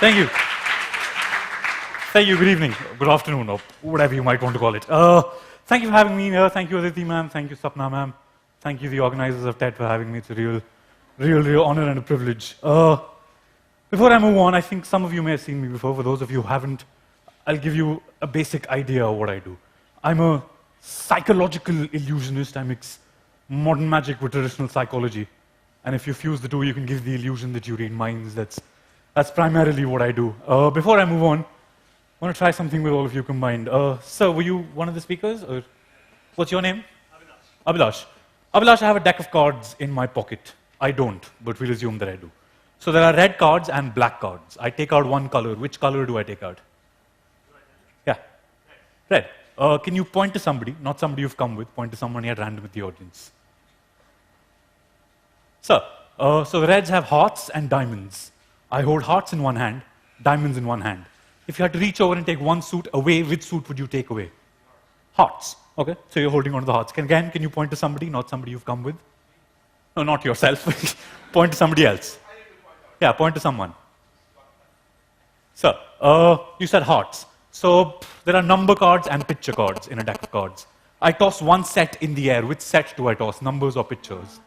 Thank you. Thank you. Good evening, good afternoon, or whatever you might want to call it. Thank you for having me here. Thank you, Aditi ma'am. Thank you, Sapna ma'am. Thank you, the organizers of TED, for having me. It's a real honor and a privilege. Before I move on, I think some of you may have seen me before. For those of you who haven't, I'll give you a basic idea of what I do. I'm a psychological illusionist. I mix modern magic with traditional psychology. And if you fuse the two, you can give the illusion that you read minds. That's primarily what I do. Before I move on, I want to try something with all of you combined. Sir, were you one of the speakers? Or what's your name? Abhilash. Abhilash, I have a deck of cards in my pocket. I don't, but we'll assume that I do. So there are red cards and black cards. I take out one color. Which color do I take out? Yeah. Red. Can you point to somebody, not somebody you've come with, point to someone at random with the audience? Sir, so the reds have hearts and diamonds. I hold hearts in one hand, diamonds in one hand. If you had to reach over and take one suit away, which suit would you take away? Hearts. Okay, so you're holding on to the hearts. Can you point to somebody, not somebody you've come with? No, not yourself. Point to somebody else. Yeah, point to someone. Sir, you said hearts. So there are number cards and picture cards in a deck of cards. I toss one set in the air. Which set do I toss, numbers or pictures?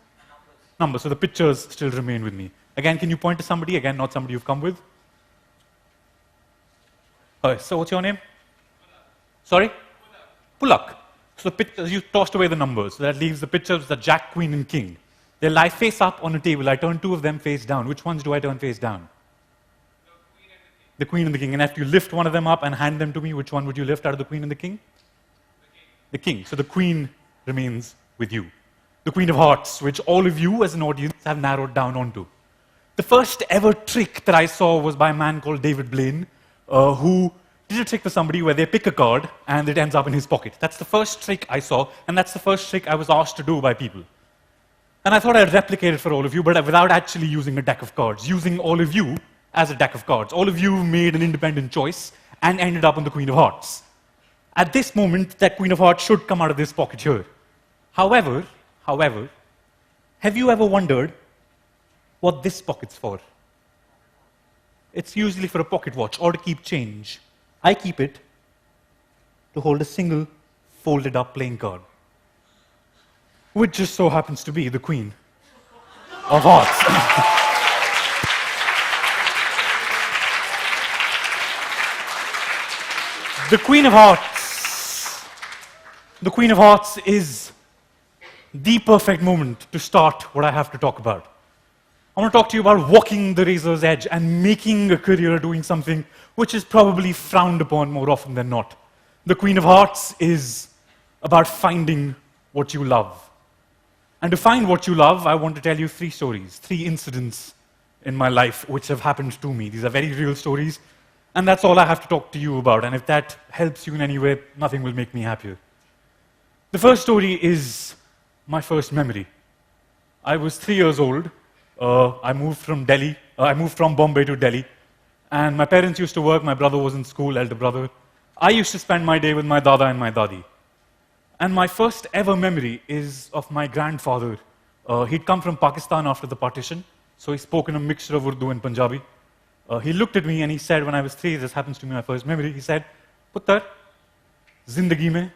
Numbers. So the pictures still remain with me. Again, can you point to somebody? Again, not somebody you've come with. So what's your name? Sorry? Pulak. So the pictures, you tossed away the numbers. So that leaves the pictures of the Jack, Queen, and King. They lie face up on a table. I turn two of them face down. Which ones do I turn face down? The Queen and the King. And if you lift one of them up and hand them to me, which one would you lift out of the Queen and the King? The King. So the Queen remains with you. The Queen of Hearts, which all of you as an audience have narrowed down onto. The first ever trick that I saw was by a man called David Blaine, who did a trick for somebody where they pick a card and it ends up in his pocket. That's the first trick I saw, and that's the first trick I was asked to do by people. And I thought I'd replicate it for all of you, but without actually using a deck of cards, using all of you as a deck of cards. All of you made an independent choice and ended up on the Queen of Hearts. At this moment, that Queen of Hearts should come out of this pocket here. However, have you ever wondered what this pocket's for? It's usually for a pocket watch or to keep change. I keep it to hold a single folded up playing card, which just so happens to be the Queen of Hearts. The Queen of Hearts is the perfect moment to start what I have to talk about. I want to talk to you about walking the razor's edge and making a career doing something which is probably frowned upon more often than not. The Queen of Hearts is about finding what you love. And to find what you love, I want to tell you three stories, three incidents in my life which have happened to me. These are very real stories, and that's all I have to talk to you about. And if that helps you in any way, nothing will make me happier. The first story is my first memory. I was 3 years old. I moved from Bombay to Delhi. And my parents used to work. My brother was in school, elder brother. I used to spend my day with my dada and my dadi. And my first ever memory is of my grandfather. He'd come from Pakistan after the partition, so he spoke in a mixture of Urdu and Punjabi. He looked at me and he said, when I was 3, this happens to me, my first memory, he said, "Puttar, zindagi mein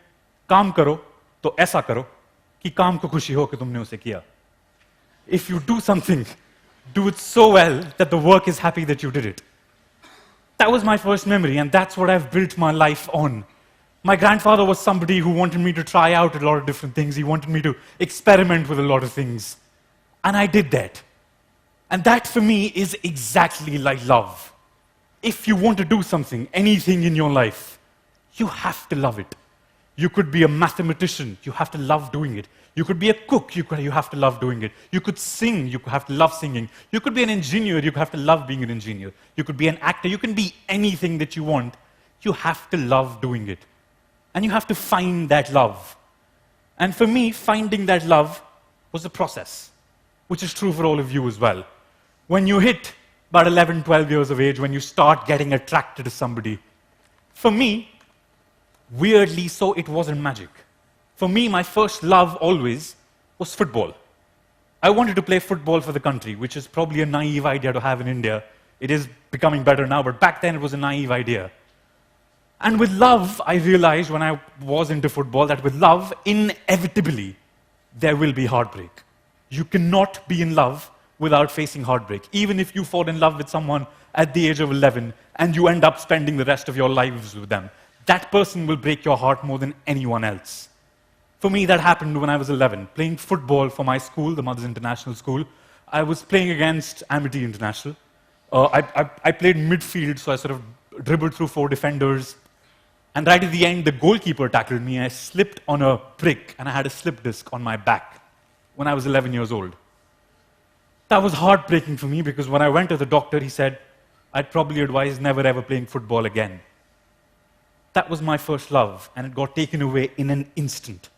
kaam karo, to aisa karo, ki kaam ko khushi ho ke tumne use kiya." If you do something, do it so well that the work is happy that you did it. That was my first memory, and that's what I've built my life on. My grandfather was somebody who wanted me to try out a lot of different things. He wanted me to experiment with a lot of things. And I did that. And that, for me, is exactly like love. If you want to do something, anything in your life, you have to love it. You could be a mathematician, you have to love doing it. You could be a cook, you have to love doing it. You could sing, you have to love singing. You could be an engineer, you have to love being an engineer. You could be an actor, you can be anything that you want. You have to love doing it. And you have to find that love. And for me, finding that love was a process, which is true for all of you as well. When you hit about 11, 12 years of age, when you start getting attracted to somebody, for me, weirdly so, it wasn't magic. For me, my first love always was football. I wanted to play football for the country, which is probably a naive idea to have in India. It is becoming better now, but back then it was a naive idea. And with love, I realized when I was into football that with love, inevitably, there will be heartbreak. You cannot be in love without facing heartbreak. Even if you fall in love with someone at the age of 11 and you end up spending the rest of your lives with them, that person will break your heart more than anyone else. For me, that happened when I was 11. Playing football for my school, the Mothers International School, I was playing against Amity International. I played midfield, so I sort of dribbled through 4 defenders. And right at the end, the goalkeeper tackled me. I slipped on a brick, and I had a slip disc on my back when I was 11 years old. That was heartbreaking for me because when I went to the doctor, he said, I'd probably advise never ever playing football again. That was my first love, and it got taken away in an instant.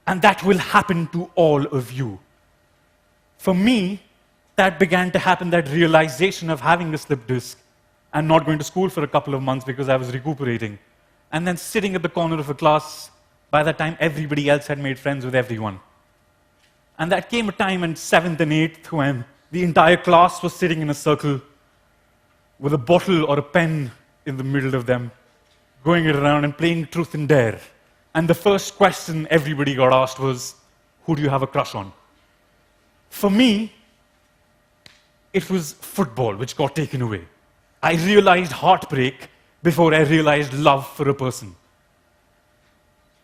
And that will happen to all of you. For me, that began to happen, that realization of having a slip disc and not going to school for a couple of months because I was recuperating. And then sitting at the corner of a class, by that time everybody else had made friends with everyone. And that came a time in 7th and 8th when the entire class was sitting in a circle with a bottle or a pen in the middle of them, going around and playing truth and dare. And the first question everybody got asked was, who do you have a crush on? For me, it was football which got taken away. I realized heartbreak before I realized love for a person.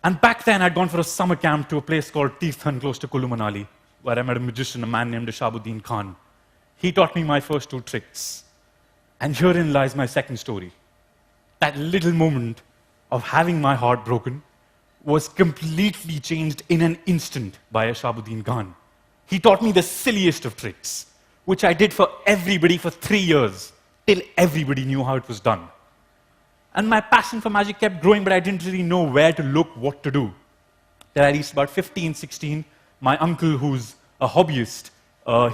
And back then, I'd gone for a summer camp to a place called Tirthan, close to Kullu Manali, where I met a magician, a man named Shabuddin Khan. He taught me my first 2 tricks. And herein lies my second story. That little moment of having my heart broken was completely changed in an instant by a Shabuddin Khan. He taught me the silliest of tricks, which I did for everybody for 3 years, till everybody knew how it was done. And my passion for magic kept growing, but I didn't really know where to look, what to do. Then I reached about 15, 16. My uncle, who's a hobbyist,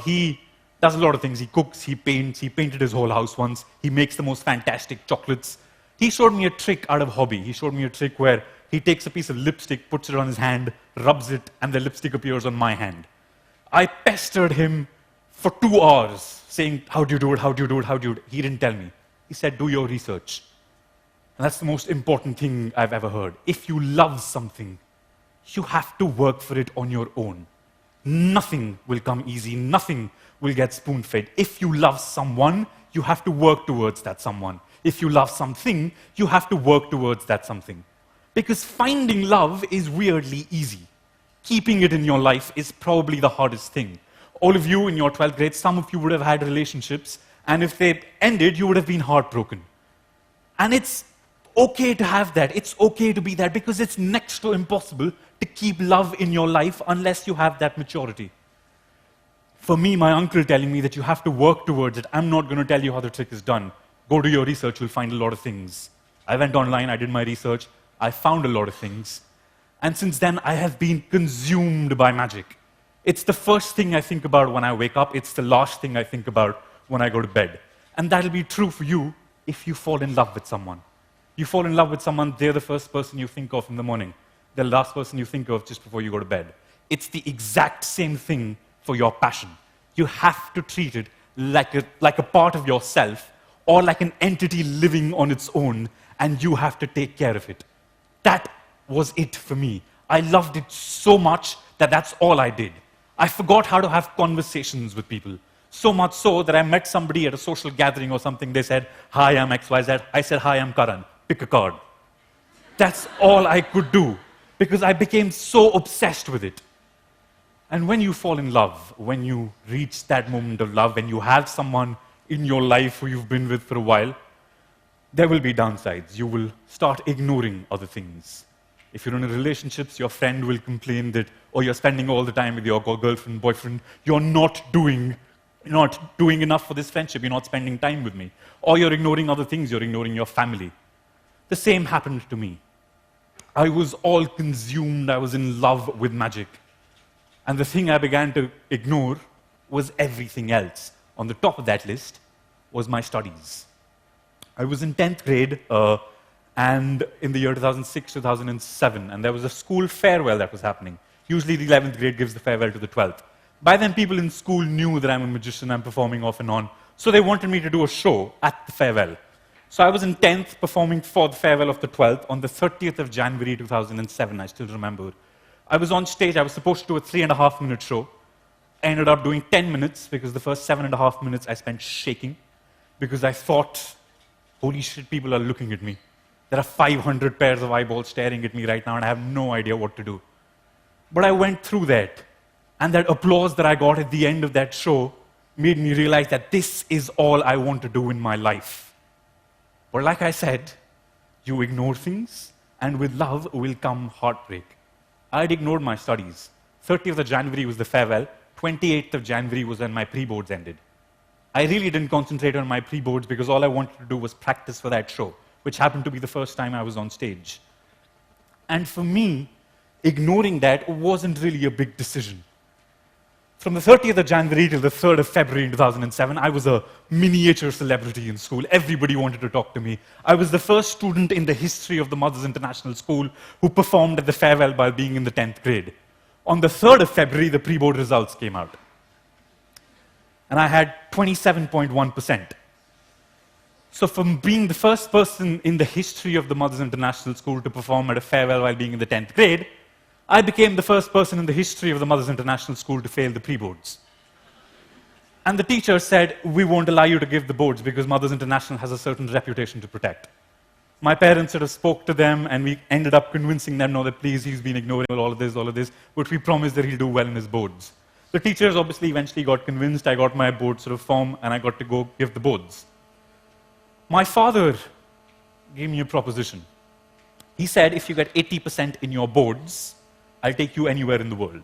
he does a lot of things. He cooks, he paints, he painted his whole house once. He makes the most fantastic chocolates. He showed me a trick out of hobby. He showed me a trick where he takes a piece of lipstick, puts it on his hand, rubs it, and the lipstick appears on my hand. I pestered him for 2 hours, saying, how do you do it, how do you do it, how do you do it? He didn't tell me. He said, do your research. And that's the most important thing I've ever heard. If you love something, you have to work for it on your own. Nothing will come easy. Nothing will get spoon-fed. If you love someone, you have to work towards that someone. If you love something, you have to work towards that something. Because finding love is weirdly easy. Keeping it in your life is probably the hardest thing. All of you in your 12th grade, some of you would have had relationships, and if they ended, you would have been heartbroken. And it's okay to have that. It's okay to be that, because it's next to impossible to keep love in your life unless you have that maturity. For me, my uncle telling me that you have to work towards it, I'm not going to tell you how the trick is done. Go do your research, you'll find a lot of things. I went online, I did my research, I found a lot of things. And since then, I have been consumed by magic. It's the first thing I think about when I wake up. It's the last thing I think about when I go to bed. And that'll be true for you if you fall in love with someone. You fall in love with someone, they're the first person you think of in the morning. They're the last person you think of just before you go to bed. It's the exact same thing for your passion. You have to treat it like a part of yourself, or like an entity living on its own, and you have to take care of it. That was it for me. I loved it so much that that's all I did. I forgot how to have conversations with people. So much so that I met somebody at a social gathering or something. They said, hi, I'm XYZ. I said, hi, I'm Karan. Pick a card. That's all I could do, because I became so obsessed with it. And when you fall in love, when you reach that moment of love, when you have someone in your life who you've been with for a while, there will be downsides. You will start ignoring other things. If you're in a relationship, your friend will complain that, or you're spending all the time with your girlfriend, boyfriend, you're not doing enough for this friendship, you're not spending time with me. Or you're ignoring other things, you're ignoring your family. The same happened to me. I was all consumed, I was in love with magic. And the thing I began to ignore was everything else. On the top of that list was my studies. I was in 10th grade, and in the year 2006, 2007, and there was a school farewell that was happening. Usually the 11th grade gives the farewell to the 12th. By then, people in school knew that I'm a magician, I'm performing off and on, So they wanted me to do a show at the farewell. So I was in 10th performing for the farewell of the 12th on the 30th of January 2007, I still remember. I was on stage, I was supposed to do a 3.5-minute show. I ended up doing 10 minutes because the first 7.5 minutes I spent shaking because I thought, holy shit, people are looking at me. There are 500 pairs of eyeballs staring at me right now and I have no idea what to do. But I went through that, and that applause that I got at the end of that show made me realize that this is all I want to do in my life. But like I said, you ignore things, and with love will come heartbreak. I'd ignored my studies. 30th of January was the farewell. 28th of January was when my pre-boards ended. I really didn't concentrate on my pre-boards because all I wanted to do was practice for that show, which happened to be the first time I was on stage. And for me, ignoring that wasn't really a big decision. From the 30th of January till the 3rd of February in 2007, I was a miniature celebrity in school. Everybody wanted to talk to me. I was the first student in the history of the Mothers International School who performed at the farewell while being in the 10th grade. On the 3rd of February, the pre-board results came out. And I had 27.1%. So from being the first person in the history of the Mothers International School to perform at a farewell while being in the 10th grade, I became the first person in the history of the Mothers International School to fail the pre-boards. And the teacher said, we won't allow you to give the boards because Mothers International has a certain reputation to protect. My parents sort of spoke to them, and we ended up convincing them, no, that please, he's been ignoring all of this, but we promised that he'll do well in his boards. The teachers obviously eventually got convinced. I got my board sort of form, and I got to go give the boards. My father gave me a proposition. He said, if you get 80% in your boards, I'll take you anywhere in the world.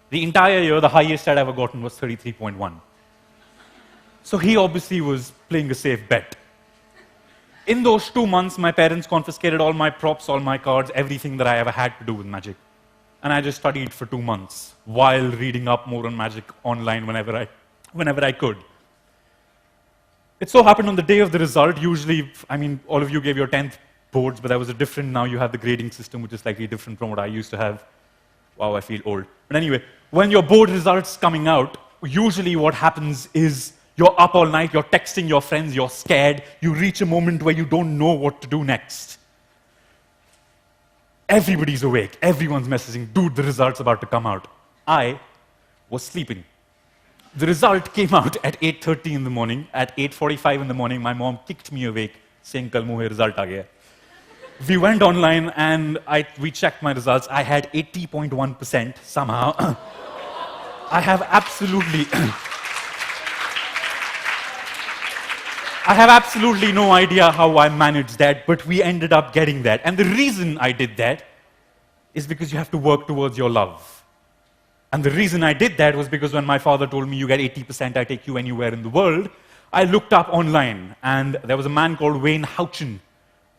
The entire year, the highest I'd ever gotten was 33.1. So he obviously was playing a safe bet. In those 2 months, my parents confiscated all my props, all my cards, everything that I ever had to do with magic. And I just studied for 2 months while reading up more on magic online whenever I could. It so happened on the day of the result, usually, I mean, all of you gave your 10th boards, but that was a different, now you have the grading system, which is slightly different from what I used to have. Wow, I feel old. But anyway, when your board results coming out, usually what happens is you're up all night, you're texting your friends, you're scared, you reach a moment where you don't know what to do next. Everybody's awake, everyone's messaging, dude, the result's about to come out. I was sleeping. The result came out at 8:30 in the morning. At 8:45 in the morning, my mom kicked me awake, saying, Kal muhe result aa gaya. We went online and we checked my results. I had 80.1% somehow. I have absolutely no idea how I managed that, but we ended up getting that. And the reason I did that is because you have to work towards your love. And the reason I did that was because when my father told me, you get 80%, I take you anywhere in the world, I looked up online, and there was a man called Wayne Houchin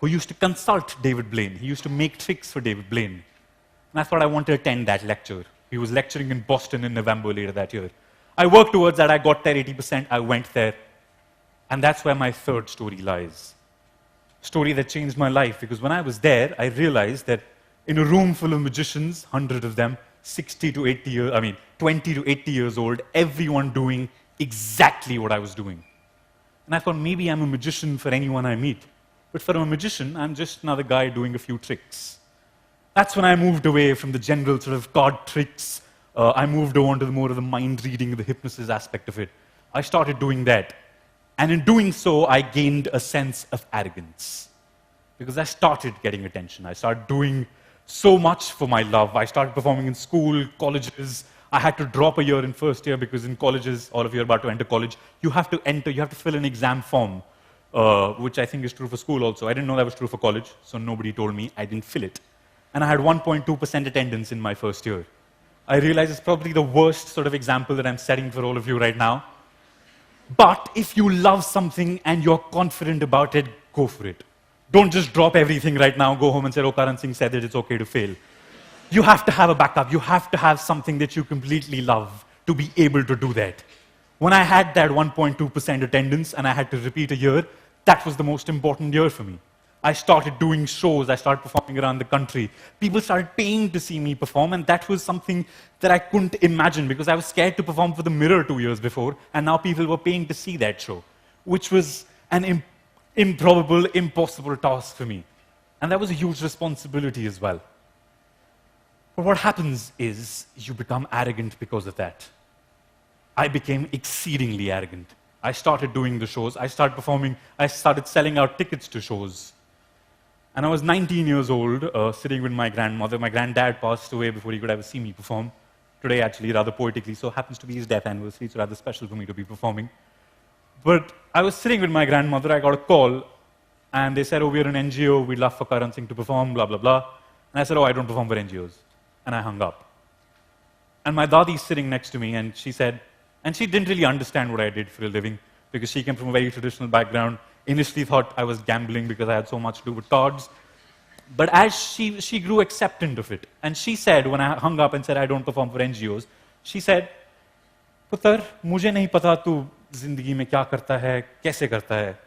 who used to consult David Blaine. He used to make tricks for David Blaine. And I thought I wanted to attend that lecture. He was lecturing in Boston in November later that year. I worked towards that. I got there 80%. I went there. And that's where my third story lies. Story that changed my life, because when I was there, I realized that in a room full of magicians, 100 of them, 20 to 80 years old, everyone doing exactly what I was doing. And I thought, maybe I'm a magician for anyone I meet. But for a magician, I'm just another guy doing a few tricks. That's when I moved away from the general sort of card tricks. I moved on to more of the mind reading, the hypnosis aspect of it. I started doing that. And in doing so, I gained a sense of arrogance. Because I started getting attention. I started doing so much for my love. I started performing in school, colleges. I had to drop a year in first year because in colleges, all of you are about to enter college, you have to fill an exam form, which I think is true for school also. I didn't know that was true for college, so nobody told me. I didn't fill it. And I had 1.2% attendance in my first year. I realize it's probably the worst sort of example that I'm setting for all of you right now. But if you love something and you're confident about it, go for it. Don't just drop everything right now, go home and say, oh, Karan Singh said that it's okay to fail. You have to have a backup. You have to have something that you completely love to be able to do that. When I had that 1.2% attendance and I had to repeat a year, that was the most important year for me. I started doing shows, I started performing around the country. People started paying to see me perform, and that was something that I couldn't imagine because I was scared to perform for the mirror 2 years before, and now people were paying to see that show. which was an improbable, impossible task for me. And that was a huge responsibility as well. But what happens is you become arrogant because of that. I became exceedingly arrogant. I started doing the shows, I started performing, I started selling out tickets to shows. And I was 19 years old, sitting with my grandmother. My granddad passed away before he could ever see me perform. Today, actually, rather poetically, so happens to be his death anniversary, so rather special for me to be performing. But I was sitting with my grandmother, I got a call, and they said, oh, we're an NGO, we'd love for Karan Singh to perform, blah, blah, blah. And I said, oh, I don't perform for NGOs. And I hung up. And my dadi's sitting next to me, and she said, and she didn't really understand what I did for a living, because she came from a very traditional background. Initially thought I was gambling because I had so much to do with cards. But as she grew acceptant of it, and she said, when I hung up and said I don't perform for NGOs, she said, पुत्र, मुझे नहीं पता तू जिंदगी में क्या करता है, कैसे करता है,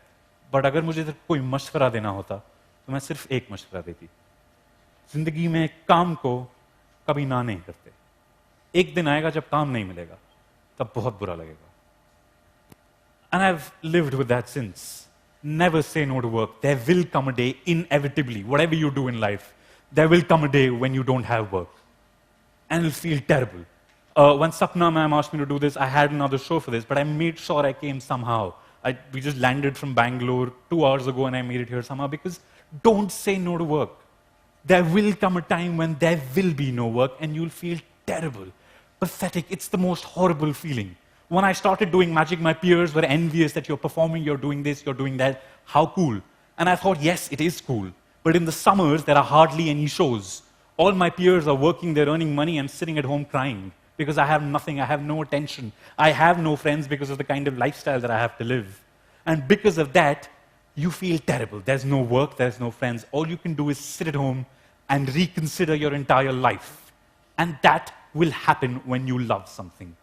but अगर मुझे कोई मशवरा देना होता, तो मैं सिर्फ एक मशवरा देती. जिंदगी में काम को कभी ना नहीं करते. एक दिन आएगा जब काम नहीं मिलेगा, तब बहुत बुरा लगेगा. And I've lived with that since. Never say no to work. There will come a day, inevitably, whatever you do in life, there will come a day when you don't have work. And it'll feel terrible. When Sapna ma'am asked me to do this, I had another show for this, but I made sure I came somehow. We just landed from Bangalore 2 hours ago and I made it here somehow, because don't say no to work. There will come a time when there will be no work and you'll feel terrible, pathetic. It's the most horrible feeling. When I started doing magic, my peers were envious that you're performing, you're doing this, you're doing that. How cool. And I thought, yes, it is cool. But in the summers, there are hardly any shows. All my peers are working, they're earning money, and sitting at home crying because I have nothing, I have no attention. I have no friends because of the kind of lifestyle that I have to live. And because of that, you feel terrible. There's no work, there's no friends. All you can do is sit at home and reconsider your entire life. And that will happen when you love something.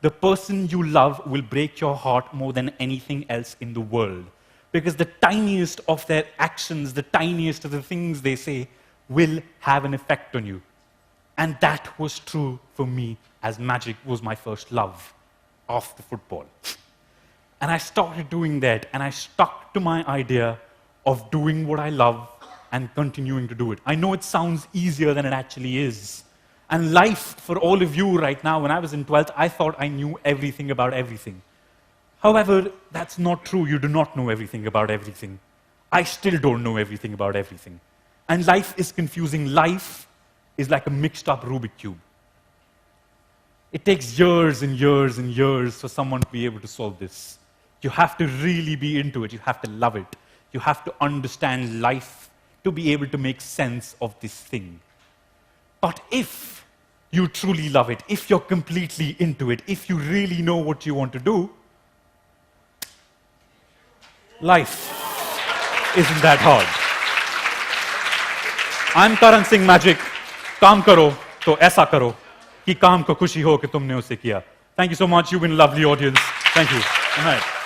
The person you love will break your heart more than anything else in the world. Because the tiniest of their actions, the tiniest of the things they say, will have an effect on you. And that was true for me, as magic was my first love after football. And I started doing that, and I stuck to my idea of doing what I love and continuing to do it. I know it sounds easier than it actually is. And life, for all of you right now, when I was in 12th, I thought I knew everything about everything. However, that's not true. You do not know everything about everything. I still don't know everything about everything. And life is confusing. Life is like a mixed up Rubik's Cube. It takes years and years and years for someone to be able to solve this. You have to really be into it. You have to love it. You have to understand life to be able to make sense of this thing. But if you truly love it, if you're completely into it, if you really know what you want to do, life isn't that hard. I'm Karan Singh Magic. काम करो तो ऐसा करो कि काम को खुशी हो कि तुमने उसे किया. Thank you so much. You've been a lovely audience. Thank you. Good night.